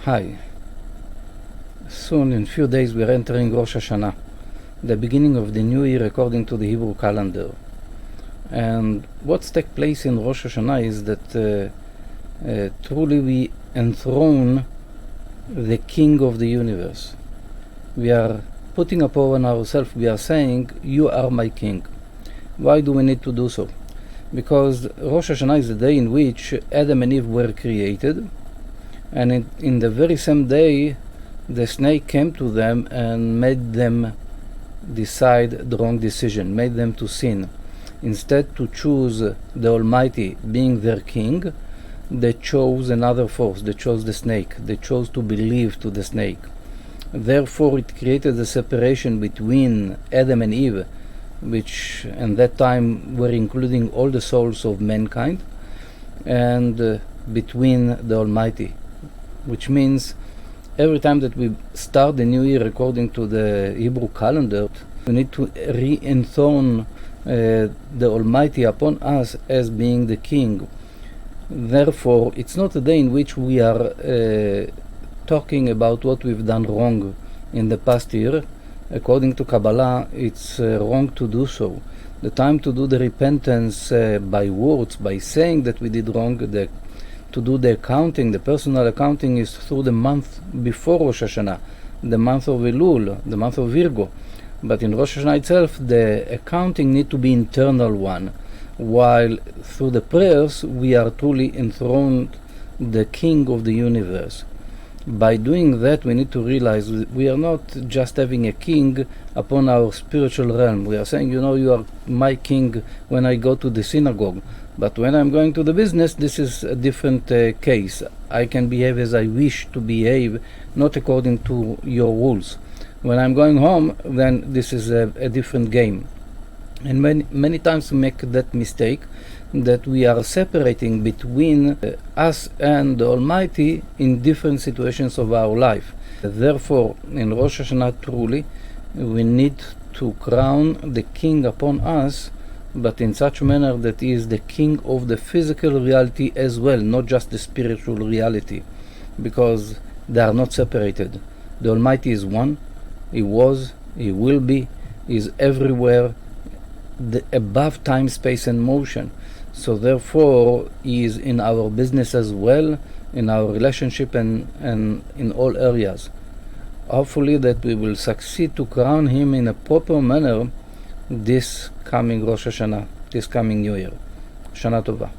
Hi. Soon, in few days, we are entering Rosh Hashanah, the beginning of the new year according to the Hebrew calendar. And what's take place in Rosh Hashanah is that truly we enthrone the King of the universe. We are putting upon ourselves, we are saying, you are my King. Why do we need to do so? Because Rosh Hashanah is the day in which Adam and Eve were created, and in the very same day the snake came to them and made them decide the wrong decision, made them to sin. Instead to choose the Almighty being their king, they chose another force, they chose the snake, they chose to believe to the snake. Therefore it created a separation between Adam and Eve, which at that time were including all the souls of mankind, and between the Almighty, which means every time that we start the new year according to the Hebrew calendar, we need to re-enthrone the Almighty upon us as being the King. Therefore, it's not a day in which we are talking about what we've done wrong in the past year. According to Kabbalah, it's wrong to do so. The time to do the repentance by words, by saying that we did wrong, to do the accounting, the personal accounting, is through the month before Rosh Hashanah, the month of Elul, the month of Virgo. But in Rosh Hashanah itself, the accounting need to be internal one, while through the prayers we are truly enthroned the King of the universe. By doing that, we need to realize we are not just having a king upon our spiritual realm. We are saying, you are my king when I go to the synagogue. But when I'm going to the business, this is a different case. I can behave as I wish to behave, not according to your rules. When I'm going home, then this is a different game. And many times we make that mistake, that we are separating between us and the Almighty in different situations of our life. Therefore, in Rosh Hashanah truly, we need to crown the King upon us, but in such a manner that he is the King of the physical reality as well, not just the spiritual reality, because they are not separated. The Almighty is one, he was, he will be, he is everywhere, above time, space and motion. So therefore he is in our business as well, in our relationship and in all areas. Hopefully that we will succeed to crown him in a proper manner this coming Rosh Hashanah, this coming New Year. Shana Tova.